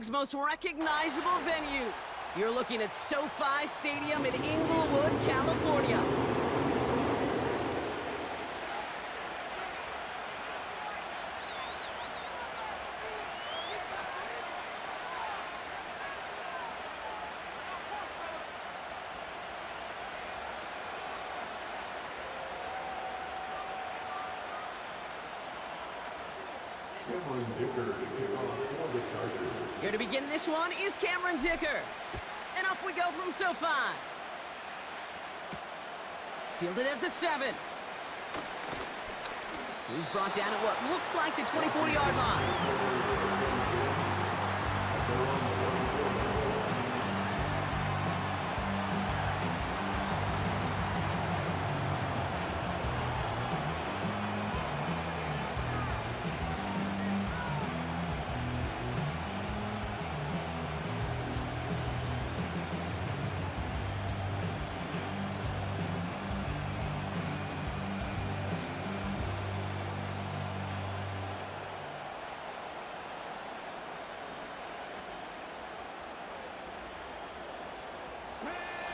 League's most recognizable venues. You're looking at SoFi Stadium in Inglewood, California. Here to begin this one is Cameron Dicker. And off we go from SoFi. Fielded at the 7. He's brought down at what looks like the 24-yard line.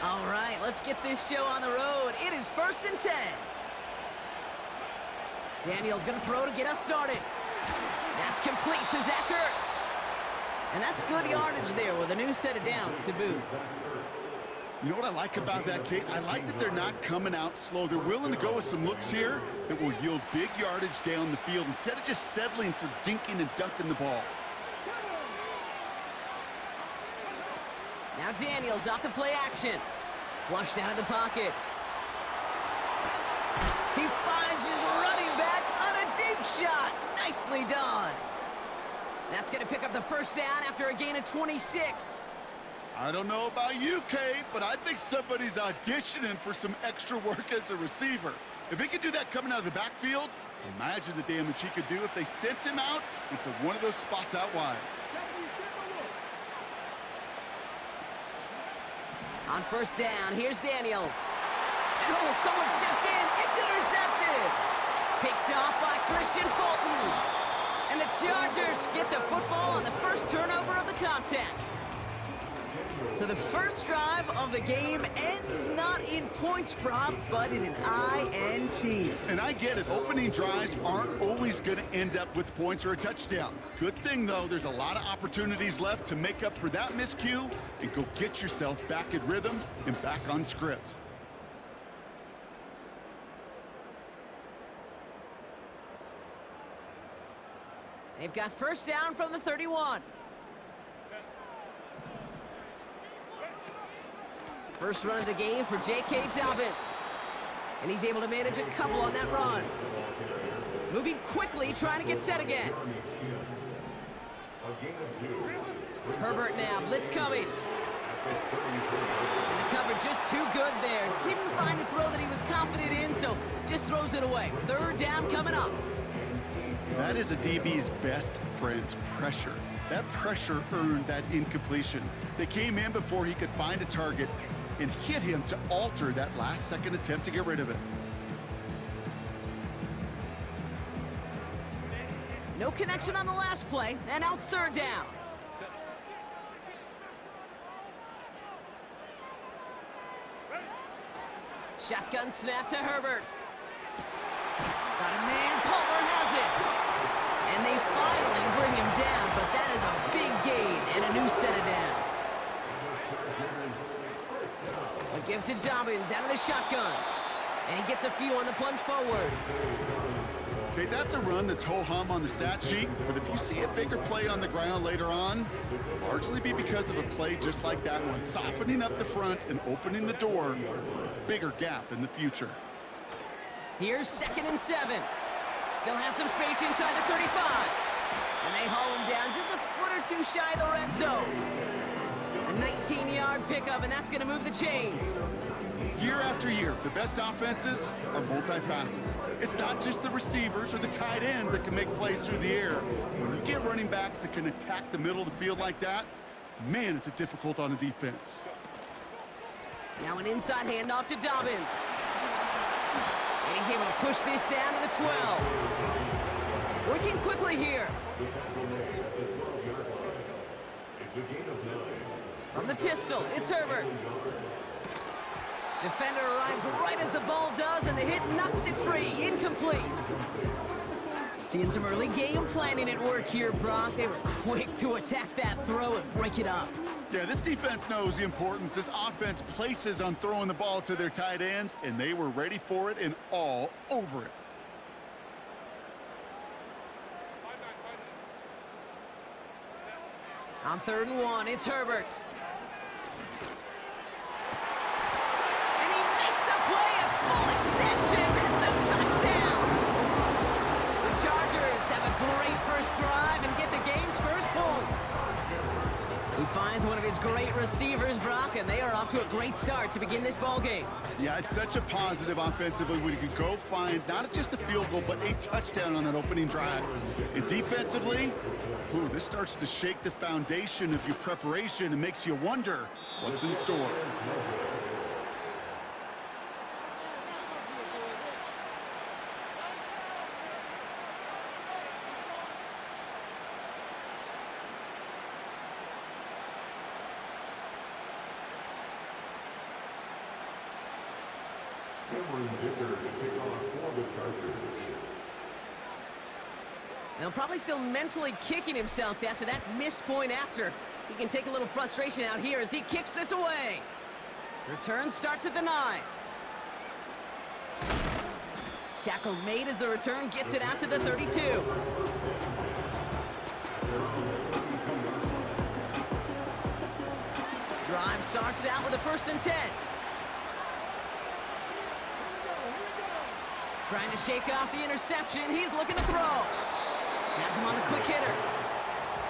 All right, let's get this show on the road. It is 1st and 10. Daniel's going to throw to get us started. That's complete to Zach Ertz. And that's good yardage there with a new set of downs to boot. You know what I like about that, Kate? I like that they're not coming out slow. They're willing to go with some looks here that will yield big yardage down the field instead of just settling for dinking and dunking the ball. Now Daniels off the play action. Flushed out of the pocket. He finds his running back on a deep shot. Nicely done. That's going to pick up the first down after a gain of 26. I don't know about you, Kate, but I think somebody's auditioning for some extra work as a receiver. If he could do that coming out of the backfield, imagine the damage he could do if they sent him out into one of those spots out wide. On first down, here's Daniels. And oh, someone stepped in. It's intercepted. Picked off by Christian Fulton. And the Chargers get the football on the first turnover of the contest. So the first drive of the game ends not in points prop, but in an INT. And I get it. Opening drives aren't always going to end up with points or a touchdown. Good thing, though, there's a lot of opportunities left to make up for that miscue and go get yourself back in rhythm and back on script. They've got first down from the 31. First run of the game for J.K. Dobbins. And he's able to manage a couple on that run. Moving quickly, trying to get set again. Herbert now, blitz coming. And the cover just too good there. Didn't find a throw that he was confident in, so just throws it away. Third down coming up. That is a DB's best friend, pressure. That pressure earned that incompletion. They came in before he could find a target and hit him to alter that last-second attempt to get rid of it. No connection on the last play, and now it's third down. Shotgun snap to Herbert. Got a man, Palmer has it. And they finally bring him down, but that is a big gain and a new set of downs. A give to Dobbins out of the shotgun. And he gets a few on the plunge forward. Okay, that's a run that's ho-hum on the stat sheet, but if you see a bigger play on the ground later on, it'll largely be because of a play just like that one, softening up the front and opening the door for a bigger gap in the future. Here's 2nd and 7. Still has some space inside the 35. And they haul him down just a foot or two shy of the red zone. A 19-yard pickup, and that's going to move the chains. Year after year, the best offenses are multifaceted. It's not just the receivers or the tight ends that can make plays through the air. When you get running backs that can attack the middle of the field like that, man, is it difficult on a defense. Now an inside handoff to Dobbins. And he's able to push this down to the 12. Working quickly here. From the pistol, it's Herbert. Defender arrives right as the ball does, and the hit knocks it free. Incomplete. Seeing some early game planning at work here, Brock. They were quick to attack that throw and break it up. Yeah, this defense knows the importance this offense places on throwing the ball to their tight ends, and they were ready for it and all over it. On 3rd and 1, it's Herbert. And he makes the play at full extension. That's a touchdown. The Chargers have a great first drive and get the game's first points. He finds one of his great receivers, Brock, and they are off to a great start to begin this ball game. Yeah, it's such a positive offensively when you could go find not just a field goal, but a touchdown on that opening drive. And defensively, this starts to shake the foundation of your preparation and makes you wonder what's in store. Now probably still mentally kicking himself after that missed point after. He can take a little frustration out here as he kicks this away. Return starts at the 9. Tackle made as the return gets it out to the 32. Drive starts out with a 1st and 10. Trying to shake off the interception. He's looking to throw. Has him on the quick hitter.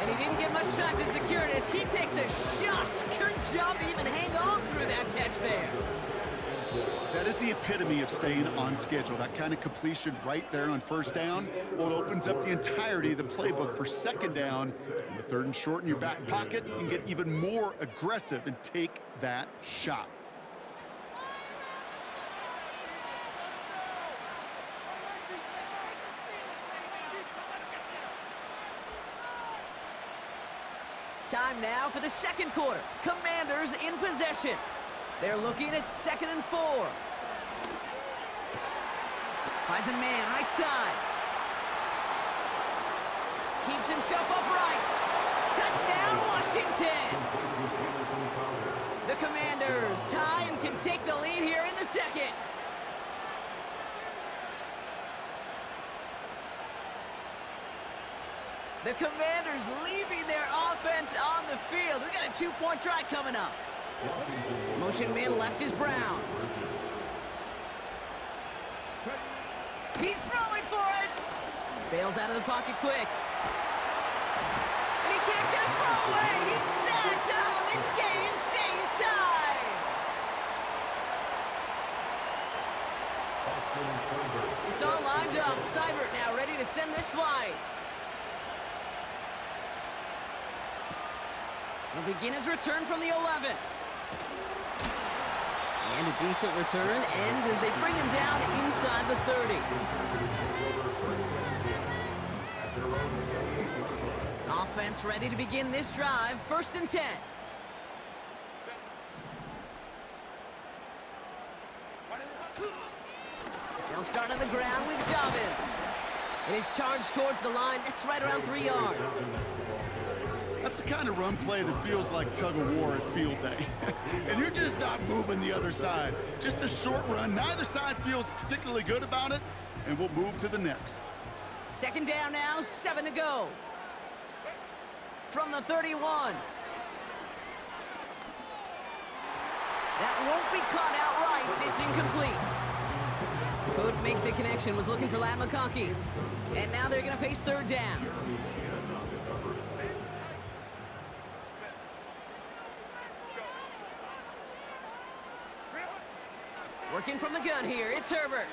And he didn't get much time to secure it as he takes a shot. Good job to even hang on through that catch there. That is the epitome of staying on schedule. That kind of completion right there on 1st down. Well, it opens up the entirety of the playbook for 2nd down. And the 3rd and short in your back pocket, you can get even more aggressive and take that shot. Time now for the 2nd quarter. Commanders in possession. They're looking at 2nd and 4. Finds a man right side. Keeps himself upright. Touchdown, Washington. The Commanders tie and can take the lead here in the 2nd. The Commanders leaving their offense on the field. We got a 2-point try coming up. Motion man left is Brown. He's throwing for it. Bails out of the pocket quick. And he can't get a throw away. He's sacked. Oh, this game stays tied. It's all lined up. Seibert now ready to send this flight. He'll begin his return from the 11. And a decent return ends as they bring him down inside the 30. Offense ready to begin this drive. 1st and 10. They'll start on the ground with Dobbins. And he's charged towards the line. That's right around 3 yards. That's the kind of run play that feels like tug-of-war at field day. And you're just not moving the other side. Just a short run. Neither side feels particularly good about it, and we'll move to the next. 2nd down now, 7 to go. From the 31. That won't be caught outright. It's incomplete. Couldn't make the connection. Was looking for Lat McConkey. And now they're going to face 3rd down. Working from the gun here, it's Herbert.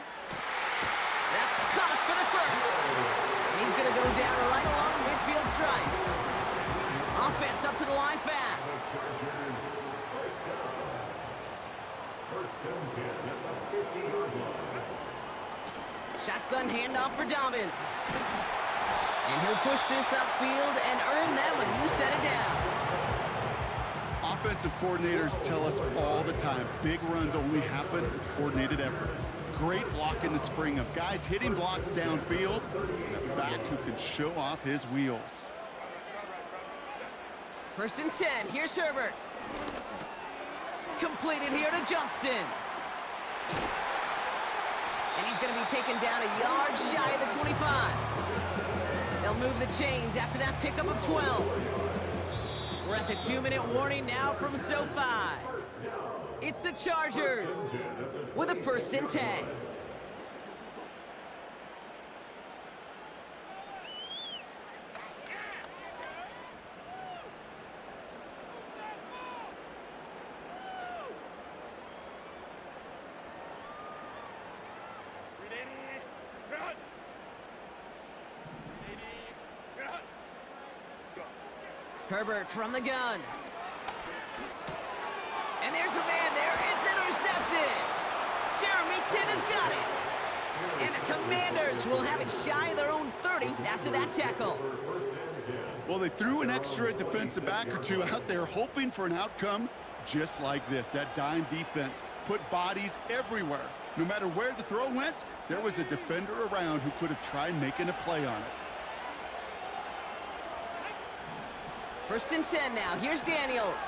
That's caught for the 1st. And he's going to go down right along midfield stripe. Offense up to the line fast. Shotgun handoff for Dobbins. And he'll push this upfield and earn that when you set it down. Offensive coordinators tell us all the time, big runs only happen with coordinated efforts. Great blocking to spring up. Guys hitting blocks downfield, and a back who can show off his wheels. 1st and 10, here's Herbert. Completed here to Johnston. And he's going to be taken down a yard shy of the 25. They'll move the chains after that pickup of 12. We're at the 2-minute warning now from SoFi. It's the Chargers with a 1st and 10. Herbert from the gun. And there's a man there. It's intercepted. Jeremy Chin has got it. And the Commanders will have it shy of their own 30 after that tackle. Well, they threw an extra defensive back or two out there hoping for an outcome just like this. That dime defense put bodies everywhere. No matter where the throw went, there was a defender around who could have tried making a play on it. 1st and 10 now. Here's Daniels.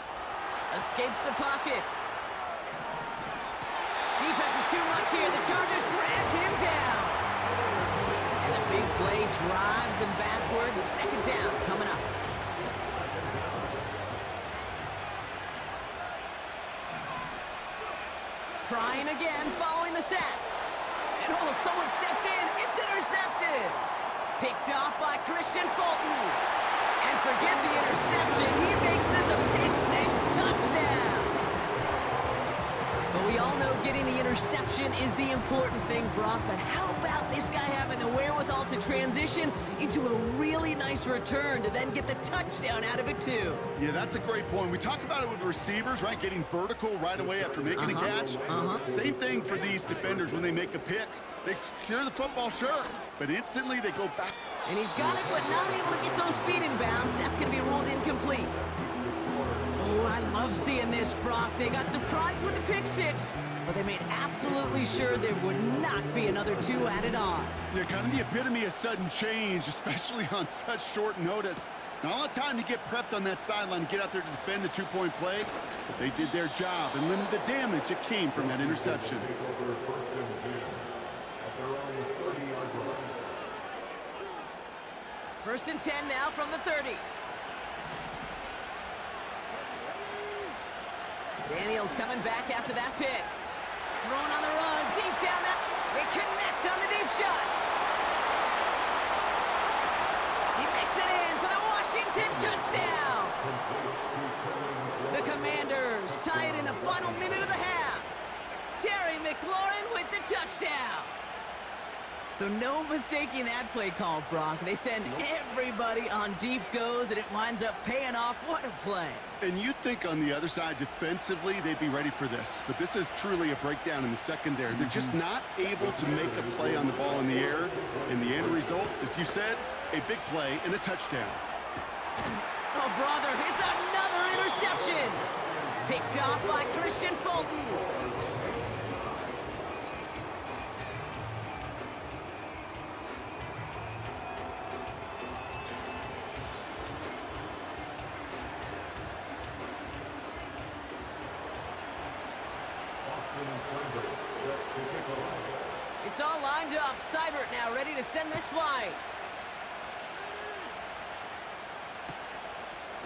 Escapes the pocket. Defense is too much here. The Chargers drag him down. And the big play drives them backwards. 2nd down coming up. Trying again following the sack. And oh, someone stepped in. It's intercepted. Picked off by Christian Fulton. And forget the interception. He makes this a pick-6 touchdown. But we all know getting the interception is the important thing, Brock. But how about this guy having the wherewithal to transition into a really nice return to then get the touchdown out of it, too? Yeah, that's a great point. We talk about it with receivers, right? Getting vertical right away after making a catch. Same thing for these defenders when they make a pick. They secure the football, sure, but instantly they go back. And he's got it, but not able to get those feet in bounds. That's going to be ruled incomplete. Oh, I love seeing this, Brock. They got surprised with the pick-6, but they made absolutely sure there would not be another 2 added on. Yeah, kind of the epitome of sudden change, especially on such short notice. Not a lot of time to get prepped on that sideline and get out there to defend the 2-point play, but they did their job and limited the damage that came from that interception. 1st and 10 now from the 30. Daniels coming back after that pick. Throwing on the run, deep down that. They connect on the deep shot. He makes it in for the Washington touchdown. The Commanders tie it in the final minute of the half. Terry McLaurin with the touchdown. So no mistaking that play call, Brock. They send everybody on deep goes, and it winds up paying off. What a play. And you'd think on the other side, defensively, they'd be ready for this. But this is truly a breakdown in the secondary. They're just not able to make a play on the ball in the air. And the end result, as you said, a big play and a touchdown. Oh, brother, it's another interception. Picked off by Christian Fulton. It's all lined up. Seibert now ready to send this flying.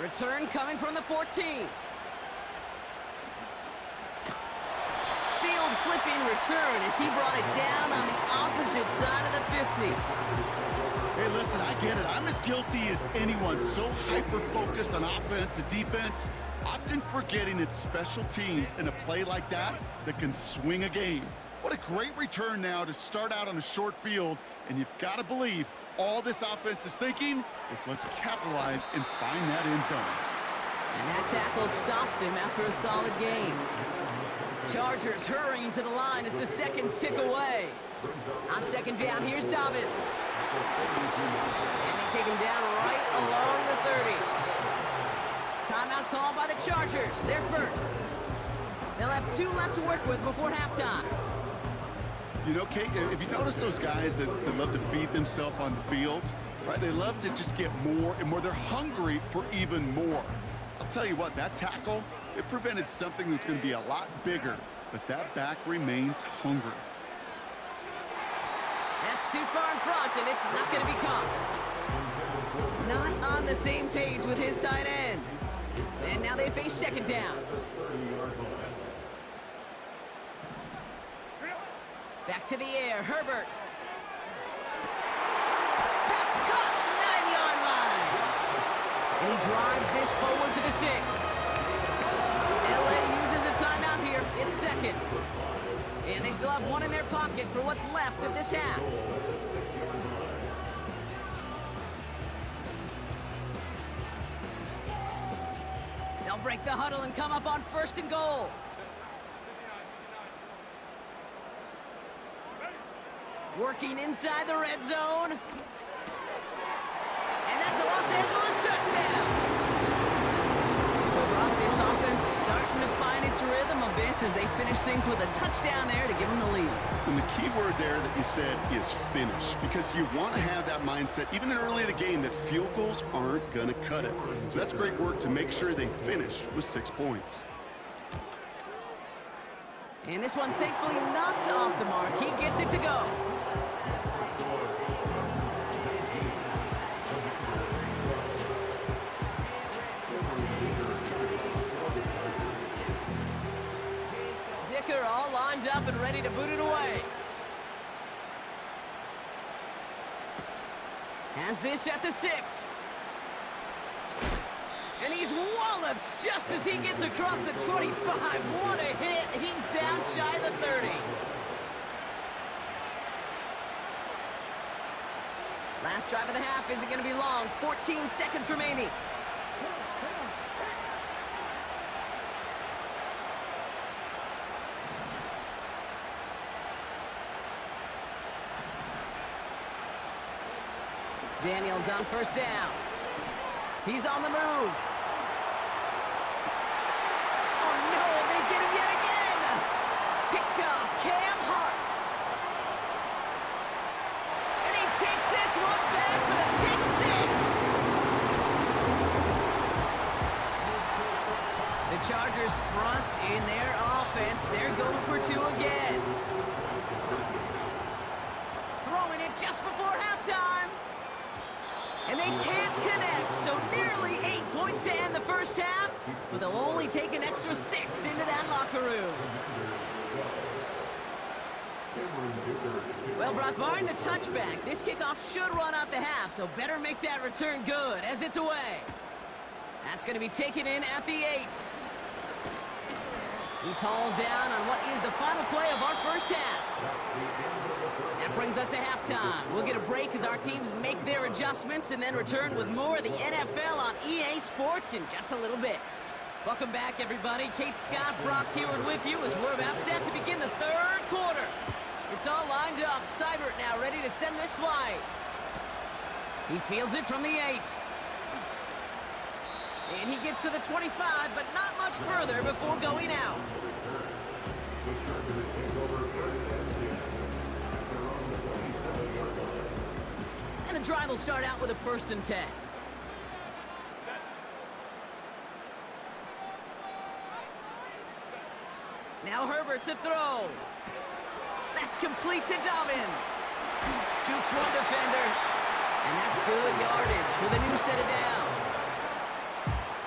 Return coming from the 14. Field flipping return as he brought it down on the opposite side of the 50. Hey, listen, I get it. I'm as guilty as anyone. So hyper-focused on offense and defense, often forgetting it's special teams in a play like that that can swing a game. What a great return now to start out on a short field, and you've got to believe all this offense is thinking is let's capitalize and find that end zone. And that tackle stops him after a solid gain. Chargers hurrying to the line as the seconds tick away. On 2nd down, here's Dobbins. And they take him down right along the 30. Timeout called by the Chargers. They're first. They'll have 2 left to work with before halftime. You know, Kate, if you notice those guys that love to feed themselves on the field, right? They love to just get more and more. They're hungry for even more. I'll tell you what, that tackle, it prevented something that's going to be a lot bigger, but that back remains hungry. That's too far in front, and it's not going to be caught. Not on the same page with his tight end. And now they face second down. Back to the air, Herbert. Pass caught, 9-yard line. And he drives this forward to the 6. LA uses a timeout here. It's second. And they still have 1 in their pocket for what's left of this half. They'll break the huddle and come up on 1st and goal. Working inside the red zone. And that's a Los Angeles touchdown. So, Brock, this offense starting to find its rhythm a bit as they finish things with a touchdown there to give them the lead. And the key word there that you said is finish, because you want to have that mindset, even early in the game, that field goals aren't going to cut it. So that's great work to make sure they finish with 6 points. And this one, thankfully, not off the mark. He gets it to go. Dicker all lined up and ready to boot it away. Has this at the 6. And he's walloped just as he gets across the 25. What a hit. He's down shy of the 30. Last drive of the half isn't going to be long. 14 seconds remaining. Daniels on 1st down. He's on the move. Oh, no, they get him yet again. Picked off Cam Hart. And he takes this one back for the pick 6. The Chargers trust in their offense. They're going for 2 again. Throwing it just before halftime. And they can't connect, so nearly 8 points to end the first half, but they'll only take an extra 6 into that locker room. Well, Brock, barring the touchback, this kickoff should run out the half, so better make that return good as it's away. That's going to be taken in at the 8. He's hauled down on what is the final play of our first half. That brings us to halftime. We'll get a break as our teams make their adjustments and then return with more of the NFL on EA Sports in just a little bit. Welcome back, everybody. Kate Scott, Brock Heward with you as we're about set to begin the 3rd quarter. It's all lined up. Seibert now ready to send this flight. He fields it from the 8. And he gets to the 25, but not much further before going out. And the drive will start out with a 1st and 10. Now Herbert to throw. That's complete to Dobbins. Jukes one defender. And that's good yardage with a new set of downs.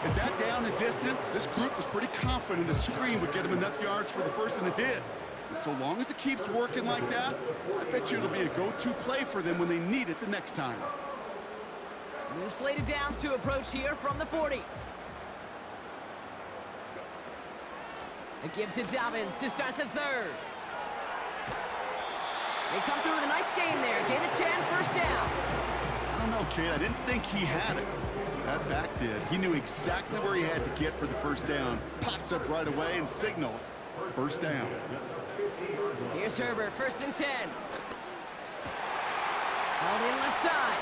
At that down and distance, this group was pretty confident a screen would get them enough yards for the first, and it did. And so long as it keeps working like that, I bet you it'll be a go-to play for them when they need it the next time. New slate of downs to approach here from the 40. A give to Dobbins to start the 3rd. They come through with a nice gain there. Gain of 10, 1st down. I don't know, kid. I didn't think he had it. That back did. He knew exactly where he had to get for the 1st down. Pops up right away and signals 1st down. Here's Herbert, 1st and 10. Hauled in left side.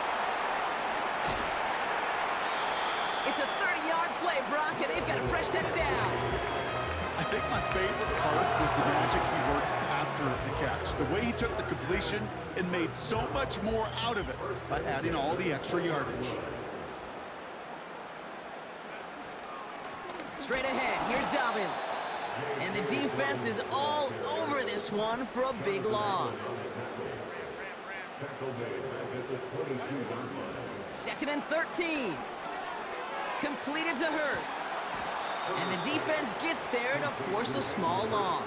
It's a 30-yard play, Brock, and they've got a fresh set of downs. I think my favorite part was the magic he worked after the catch. The way he took the completion and made so much more out of it by adding all the extra yardage. Straight ahead, here's Dobbins. And the defense is all over this one for a big loss. 2nd and 13. Completed to Hurst. And the defense gets there to force a small loss.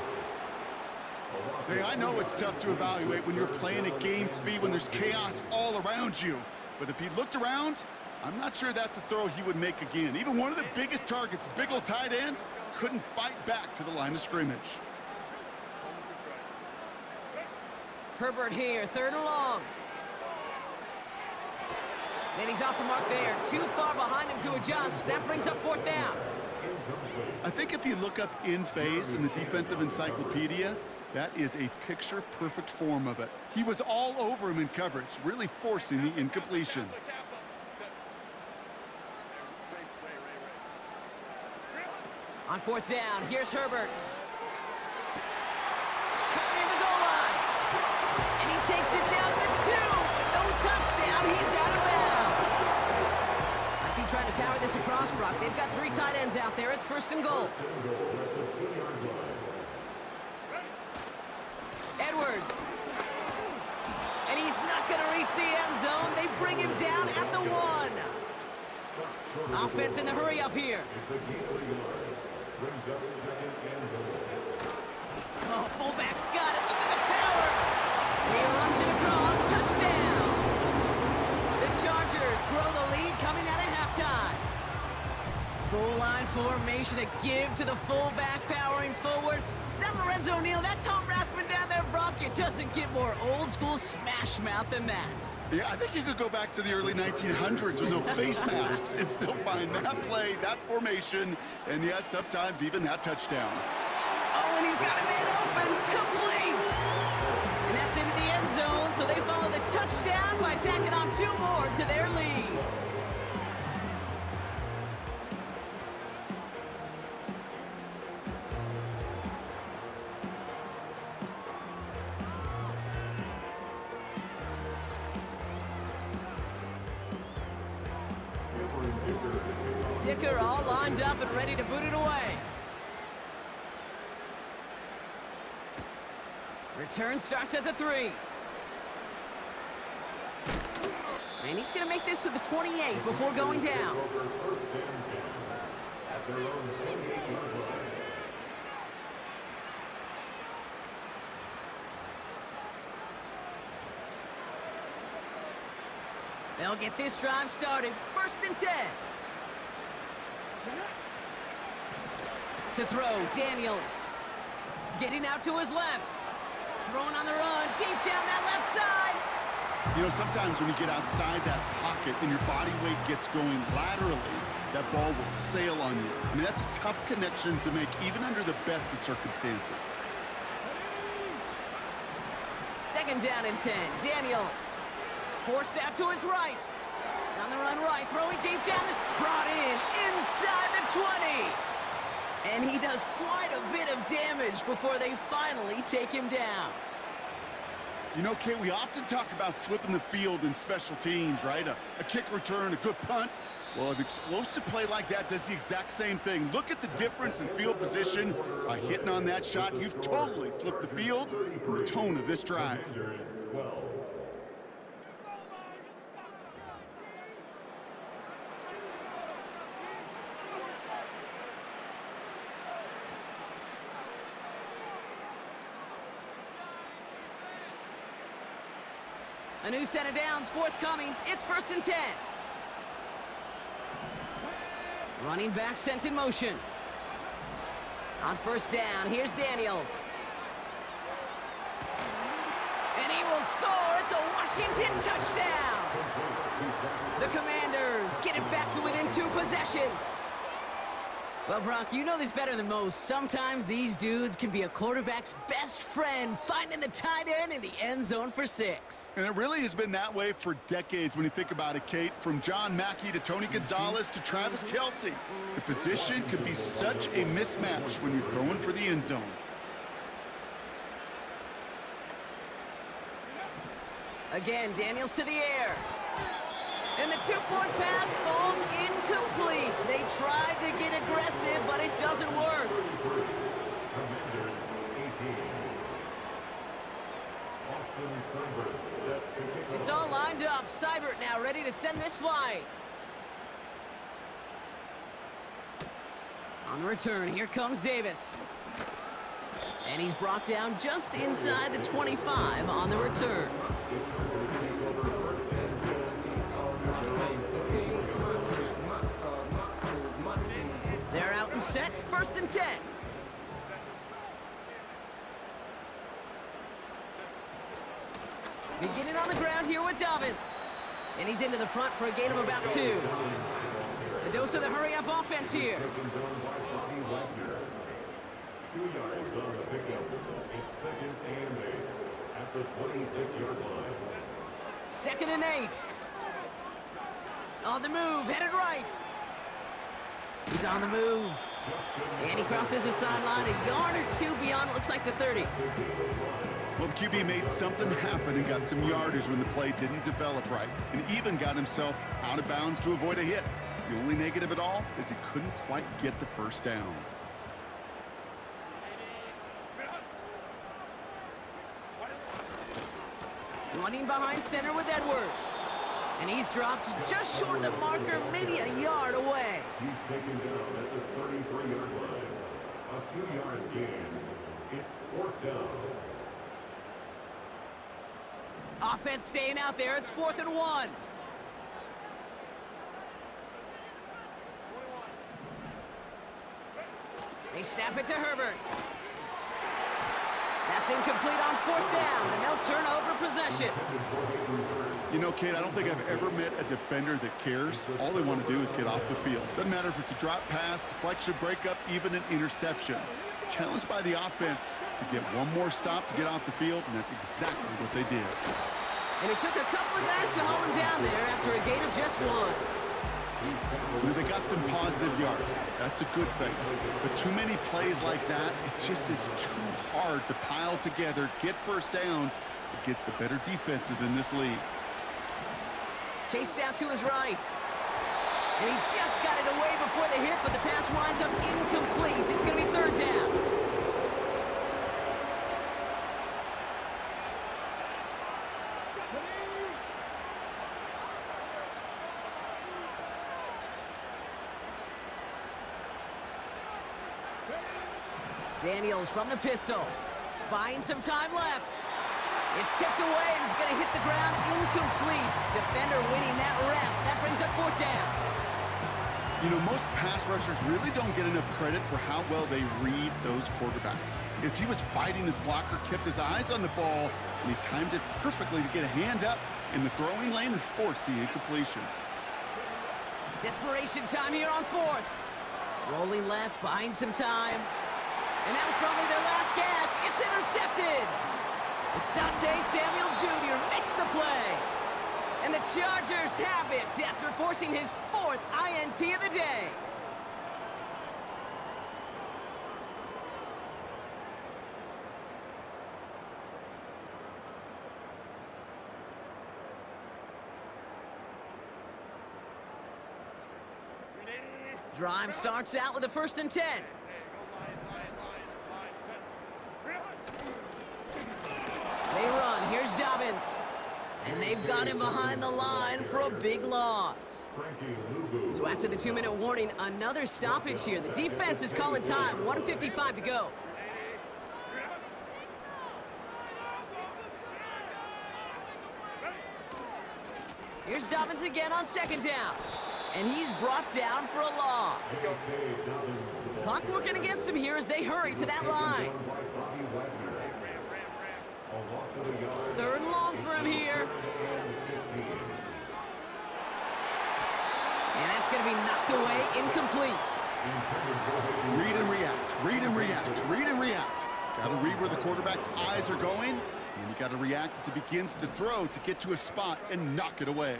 Hey, I know it's tough to evaluate when you're playing at game speed when there's chaos all around you. But if he looked around, I'm not sure that's a throw he would make again. Even one of the biggest targets, big old tight end, couldn't fight back to the line of scrimmage. Herbert here, 3rd and long. And he's off the mark there. Too far behind him to adjust. That brings up 4th down. I think if you look up in phase in the defensive encyclopedia, that is a picture-perfect form of it. He was all over him in coverage, really forcing the incompletion. On 4th down, here's Herbert. Cut near the goal line. And he takes it down to the 2, but no touchdown. He's out of bounds. Might be trying to power this across, Brock. They've got 3 tight ends out there. It's 1st and goal. Edwards. And he's not going to reach the end zone. They bring him down at the 1. Offense in the hurry up here. Oh, fullback's got it. Look at the power. And he runs it across. Touchdown. The Chargers grow the lead coming out of halftime. Goal line formation, a give to the fullback powering forward. Is that Lorenzo Neal? That Tom Rathman down there, Brock? It doesn't get more old school smash mouth than that. Yeah, I think you could go back to the early 1900s with no face masks and still find that play, that formation, and yes, sometimes even that touchdown. Oh, and he's got a man open, complete! And that's into the end zone, so they follow the touchdown by tacking on 2 more to their lead. Dicker all lined up and ready to boot it away. Return starts at the 3. And he's going to make this to the 28 before going down. They'll get this drive started. 1st and 10. To throw, Daniels. Getting out to his left. Throwing on the run, deep down that left side. You know, sometimes when you get outside that pocket and your body weight gets going laterally, that ball will sail on you. I mean, that's a tough connection to make even under the best of circumstances. 2nd down and 10. Daniels. Forced out to his right. On the run right, throwing deep down. This brought in inside the 20. And he does quite a bit of damage before they finally take him down. You know, Kate, we often talk about flipping the field in special teams, right? A kick return, a good punt. Well, an explosive play like that does the exact same thing. Look at the difference in field position. By hitting on that shot, you've totally flipped the field and the tone of this drive. A new set of downs forthcoming. It's 1st and 10. Running back sent in motion. On 1st down, here's Daniels. And he will score. It's a Washington touchdown. The Commanders get it back to within 2 possessions. Well, Brock, you know this better than most. Sometimes these dudes can be a quarterback's best friend, finding the tight end in the end zone for 6. And it really has been that way for decades when you think about it, Kate. From John Mackey to Tony Gonzalez to Travis Kelce. The position could be such a mismatch when you're throwing for the end zone. Again, Daniels to the air. And the two-point pass falls incomplete. They tried to get aggressive, but it doesn't work. It's all lined up. Seibert now ready to send this flight. On the return, here comes Davis. And he's brought down just inside the 25 on the return. They're out and set, 1st and 10. Beginning on the ground here with Dobbins. And he's into the front for a gain of about 2. A dose of the hurry-up offense here. 2 yards on the pickup. It's 2nd and 8 at the 26-yard line. 2nd and 8. On the move, headed right. He's on the move. And he crosses the sideline a yard or 2 beyond, it looks like the 30. Well, the QB made something happen and got some yardage when the play didn't develop right, and even got himself out of bounds to avoid a hit. The only negative at all is he couldn't quite get the first down. Running behind center with Edwards. And he's dropped just short of the marker, maybe a yard away. He's taken down at the 33-yard line. A 2-yard gain. It's 4th down. Offense staying out there. It's 4th and 1. They snap it to Herbert. That's incomplete on 4th down, and they'll turn over possession. You know, Kate, I don't think I've ever met a defender that cares. All they want to do is get off the field. Doesn't matter if it's a drop pass, deflection, breakup, even an interception. Challenged by the offense to get one more stop to get off the field, and that's exactly what they did. And it took a couple of guys to hold him down there after a gain of just 1. You know, they got some positive yards. That's a good thing. But too many plays like that, it just is too hard to pile together, get first downs against the better defenses in this league. Chased out to his right. And he just got it away before the hit, but the pass winds up incomplete. It's going to be 3rd down. Daniels from the pistol. Buying some time left. It's tipped away and it's going to hit the ground incomplete. Defender winning that rep. That brings up 4th down. You know, most pass rushers really don't get enough credit for how well they read those quarterbacks. As he was fighting his blocker, kept his eyes on the ball, and he timed it perfectly to get a hand up in the throwing lane and force the incompletion. Desperation time here on 4th. Rolling left, buying some time. And that was probably their last gasp. It's intercepted. Asante Samuel Jr. makes the play. And the Chargers have it after forcing his 4th INT of the day. Drive starts out with a 1st and 10. They run. Here's Dobbins. And they've got him behind the line for a big loss. So after the 2-minute warning, another stoppage here. The defense is calling time. 1:55 to go. Here's Dobbins again on 2nd down. And he's brought down for a loss. Clock working against him here as they hurry to that line. 3rd and long for him here. And that's going to be knocked away, incomplete. Read and react, read and react, read and react. Got to read where the quarterback's eyes are going, and then you got to react as he begins to throw to get to a spot and knock it away.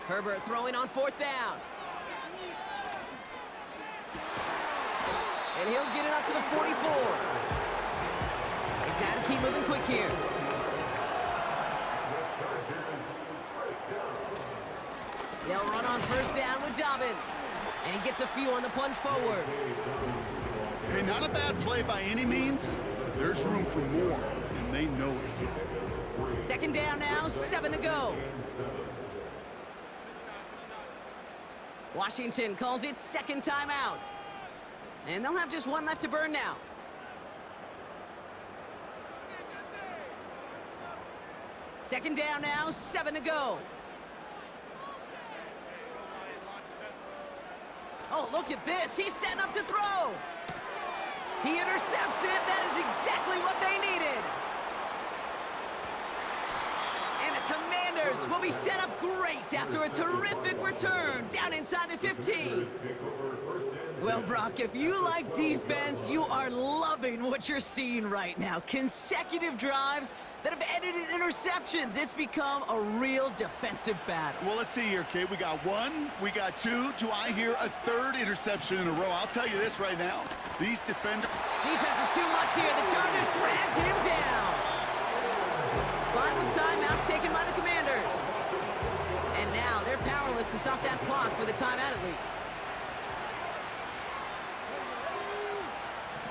Herbert throwing on 4th down. And he'll get it up to the 44. They've got to keep moving quick here. They'll run on 1st down with Dobbins. And he gets a few on the plunge forward. Hey, not a bad play by any means. There's room for more, and they know it. 2nd down now, 7 to go. Washington calls it 2nd timeout. And they'll have just 1 left to burn now. Second down now, 7 to go. Oh, look at this. He's setting up to throw. He intercepts it. That is exactly what they needed. And the Commanders will be set up great after a terrific return down inside the 15. Well, Brock, if you like defense, you are loving what you're seeing right now. Consecutive drives that have ended in interceptions. It's become a real defensive battle. Well, let's see here, Kate. We got 1, we got 2. Do I hear a 3rd interception in a row? I'll tell you this right now. These defenders... Defense is too much here. The Chargers drag him down. Final timeout taken by the Commanders. And now they're powerless to stop that clock with a timeout at least.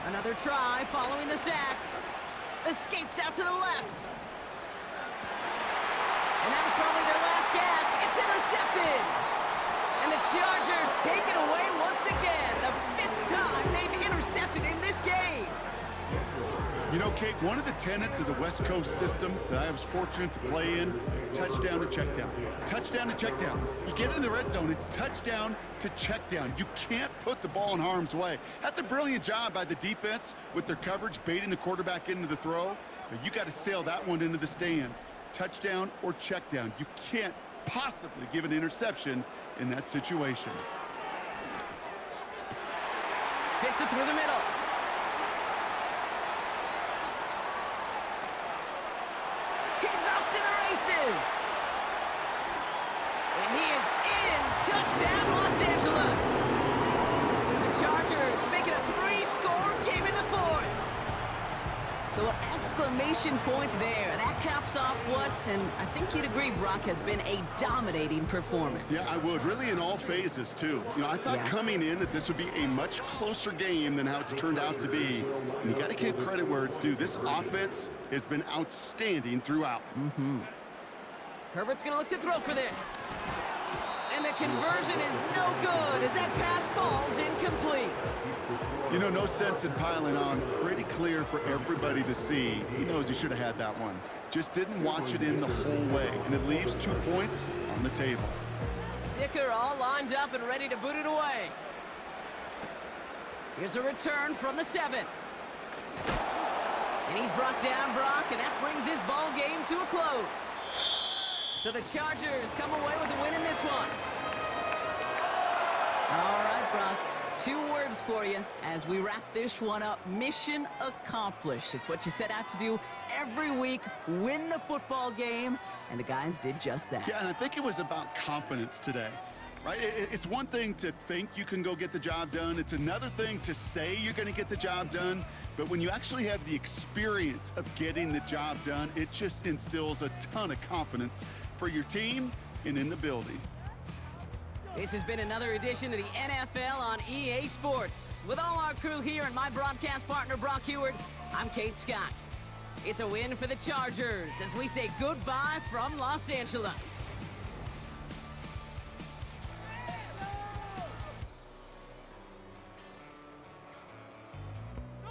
Another try following the sack. Escapes out to the left. And that was probably their last gasp. It's intercepted. And the Chargers take it away once again. The 5th time they've intercepted in this game. You know, Kate, one of the tenets of the West Coast system that I was fortunate to play in, touchdown to check down. Touchdown to check down. You get in the red zone, it's touchdown to check down. You can't put the ball in harm's way. That's a brilliant job by the defense with their coverage, baiting the quarterback into the throw. But you got to sail that one into the stands. Touchdown or check down. You can't possibly give an interception in that situation. Fits it through the middle. He's off to the races. And he is in. Touchdown, Los Angeles. The Chargers make it a 3-score game in the 4th. So an exclamation point there. That caps off what, and I think you'd agree, Brock, has been a dominating performance. Yeah, I would. Really in all phases, too. You know, I thought coming in that this would be a much closer game than how it's turned out to be. And you got to give credit where it's due. This offense has been outstanding throughout. Herbert's going to look to throw for this. And the conversion is no good as that pass falls incomplete. You know, no sense in piling on. Pretty clear for everybody to see. He knows he should have had that one. Just didn't watch it in the whole way. And it leaves 2 points on the table. Dicker all lined up and ready to boot it away. Here's a return from the 7. And he's brought down, Brock, and that brings his ball game to a close. So the Chargers come away with a win in this one. All right, Brock. 2 words for you as we wrap this one up. Mission accomplished. It's what you set out to do every week, win the football game, and the guys did just that. Yeah, and I think it was about confidence today, right? It's one thing to think you can go get the job done. It's another thing to say you're going to get the job done. But when you actually have the experience of getting the job done, it just instills a ton of confidence for your team and in the building. This has been another edition of the NFL on EA Sports. With all our crew here and my broadcast partner, Brock Heward, I'm Kate Scott. It's a win for the Chargers as we say goodbye from Los Angeles.